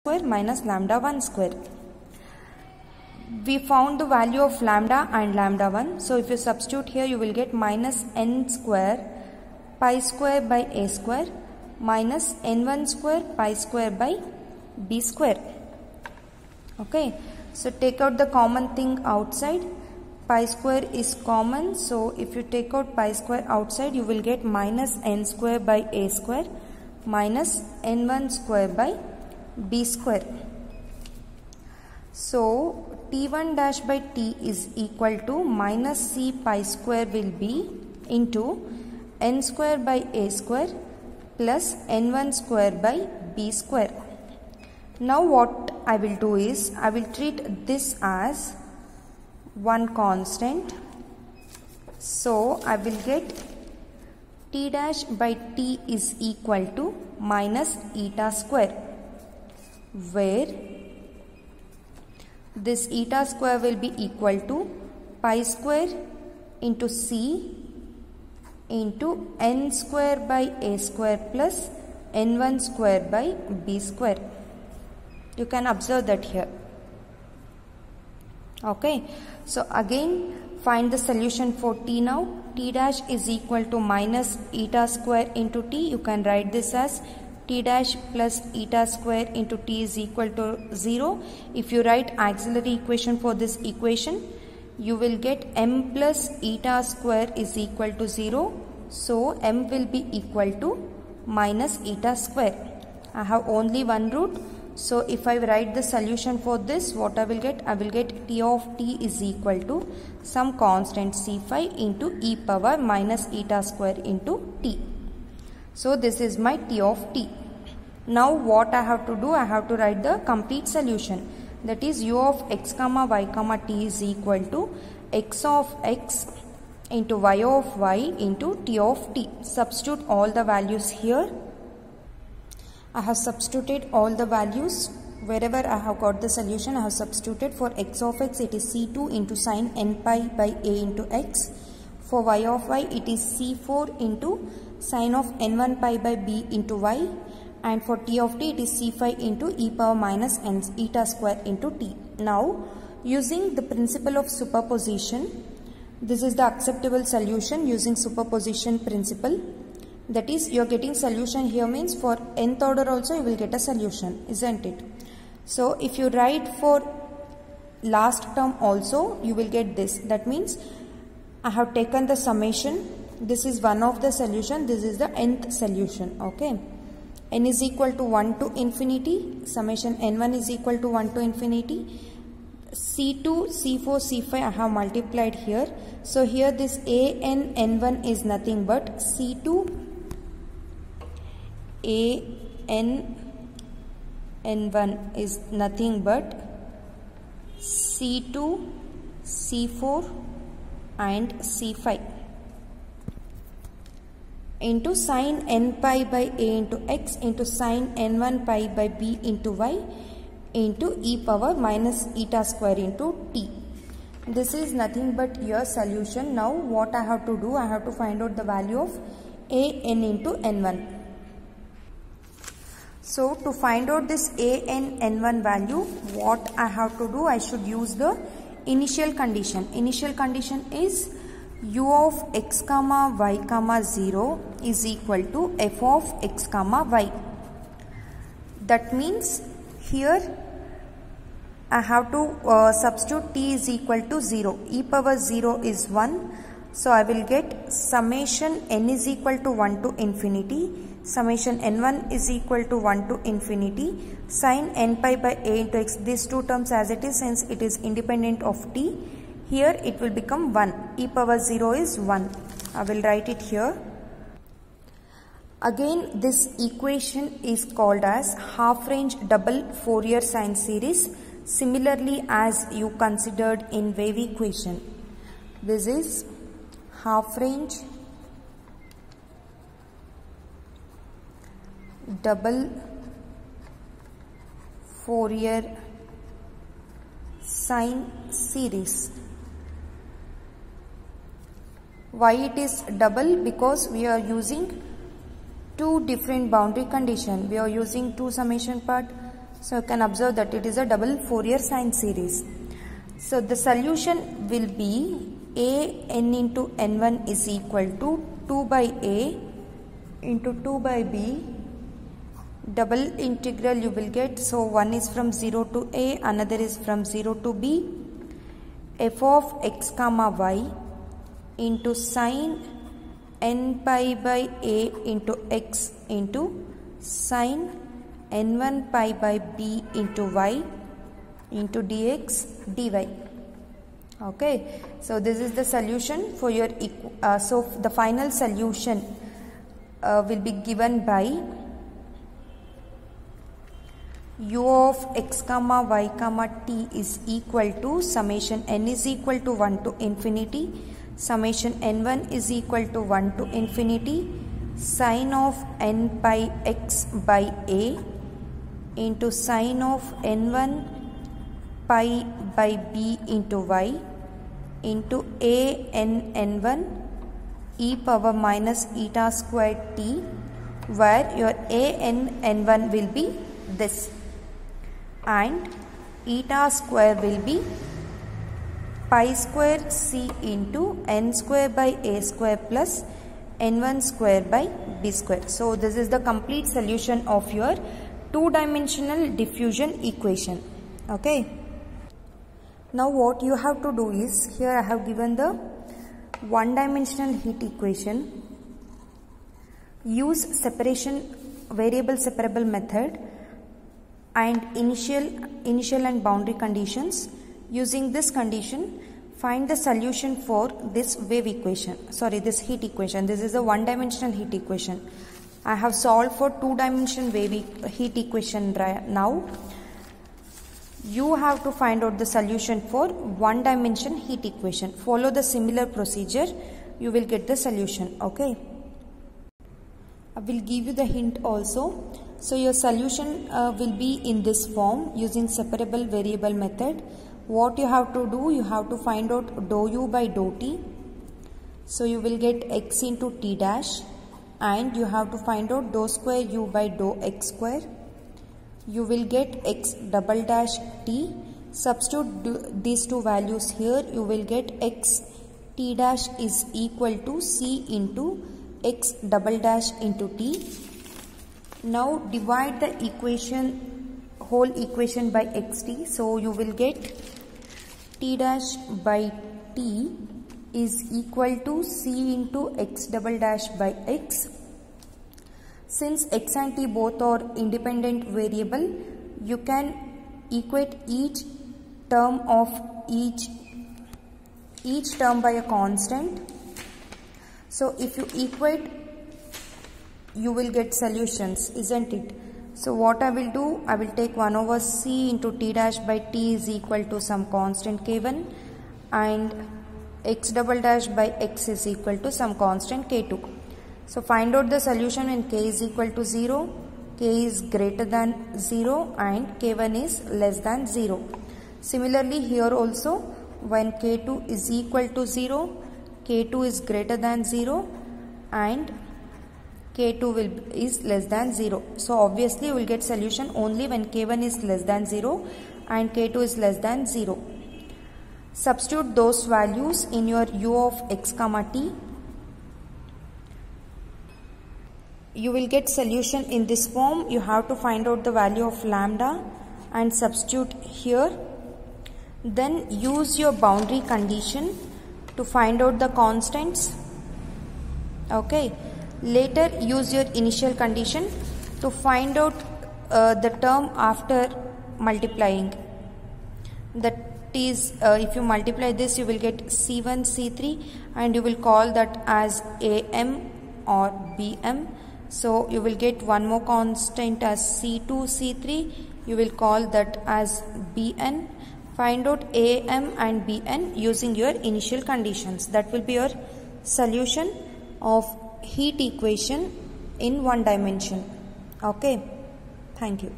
square minus lambda 1 square. We found the value of lambda and lambda 1. So if you substitute here, you will get minus n square pi square by a square minus n1 square pi square by b square. Okay, so take out the common thing outside. Pi square is common, so if you take out pi square outside, you will get minus n square by a square minus n1 square by b square. So t1 dash by t is equal to minus c pi square will be into n square by a square plus n1 square by b square. Now what I will do is, I will treat this as one constant. So I will get t dash by t is equal to minus eta square, where this eta square will be equal to pi square into c into n square by a square plus n1 square by b square. You can observe that here. Okay, so again find the solution for t now. T dash is equal to minus eta square into t. You can write this as t dash plus eta square into t is equal to 0. If you write auxiliary equation for this equation, you will get m plus eta square is equal to 0. So m will be equal to minus eta square. I have only one root. So if I write the solution for this, what I will get? I will get t of t is equal to some constant c5 into e power minus eta square into t. So this is my t of t. Now what I have to do? I have to write the complete solution. That is u of x comma y comma t is equal to x of x into y of y into t of t. Substitute all the values here. I have substituted all the values. Wherever I have got the solution, I have substituted. For x of x, it is c2 into sine n pi by a into x. For y of y, it is c4 into sine of n1 pi by b into y. And for t of t, it is c5 into e power minus n eta square into t. Now, using the principle of superposition, this is the acceptable solution using superposition principle. That is, you are getting solution here means for nth order also you will get a solution, isn't it? So if you write for last term also, you will get this. That means I have taken the summation. This is one of the solution. This is the nth solution. Okay. N is equal to 1 to infinity. Summation n1 is equal to 1 to infinity. C2, C4, C5 I have multiplied here. So here this an n1 is nothing but C2 an n1 is nothing but C2, C4 and C5 into sine n pi by a into x into sine n1 pi by b into y into e power minus eta square into t. This is nothing but your solution. Now what I have to do? I have to find out the value of an into n1. So to find out this an n1 value, what I have to do? I should use the initial condition. Initial condition is u of x comma y comma 0 is equal to f of x comma y. That means here I have to substitute t is equal to 0. E power 0 is 1. So I will get summation n is equal to 1 to infinity. Summation n1 is equal to 1 to infinity. Sine n pi by a into x. These two terms as it is, since it is independent of t. Here it will become 1. E power 0 is 1. I will write it here. Again, this equation is called as half range double Fourier sine series, similarly as you considered in wave equation. This is half range double Fourier sine series. Why it is double? Because we are using two different boundary condition. We are using two summation part. So you can observe that it is a double Fourier sine series. So the solution will be a n into n1 is equal to 2 by a into 2 by b. Double integral you will get. So one is from 0 to a, another is from 0 to b. F of x comma y into sine n pi by a into x into sine n1 pi by b into y into dx dy. Okay, so this is the solution for your so the final solution will be given by u of x comma y comma t is equal to summation n is equal to 1 to infinity, summation n1 is equal to 1 to infinity, sine of n pi x by a into sine of n1 pi by b into y into a n n1 e power minus eta square t, where your a n n1 will be this and eta square will be pi square c into n square by a square plus n1 square by b square. So this is the complete solution of your two-dimensional diffusion equation. Okay. Now what you have to do is, here I have given the one-dimensional heat equation. Use variable separable method and initial and boundary conditions. Using this condition, find the solution for this wave equation. Sorry, this heat equation. This is a one-dimensional heat equation. I have solved for two-dimensional heat equation now. You have to find out the solution for one-dimension heat equation. Follow the similar procedure. You will get the solution. Okay. I will give you the hint also. So your solution will be in this form using separable variable method. What you have to do, you have to find out dou u by dou t. So you will get x into t dash, and you have to find out dou square u by dou x square. You will get x double dash t. Substitute these two values here. You will get x t dash is equal to c into x double dash into t. Now divide the whole equation by xt. So you will get t dash by t is equal to c into x double dash by x. Since x and t both are independent variable, you can equate each term by a constant. So if you equate, you will get solutions, isn't it? So what I will do, I will take 1 over c into t dash by t is equal to some constant k1 and x double dash by x is equal to some constant k2. So find out the solution when k is equal to 0, k is greater than 0 and k1 is less than 0. Similarly here also, when k2 is equal to 0, k2 is greater than 0 and k2 is less than 0. So obviously you will get solution only when k1 is less than 0 and k2 is less than 0. Substitute those values in your u of x comma t. You will get solution in this form. You have to find out the value of lambda and substitute here. Then use your boundary condition to find out the constants. Okay. Later use your initial condition to find out the term after multiplying. That is, if you multiply this, you will get C1, C3 and you will call that as AM or BM. So you will get one more constant as C2, C3. You will call that as BN. Find out AM and BN using your initial conditions. That will be your solution of heat equation in one dimension. Okay. Thank you.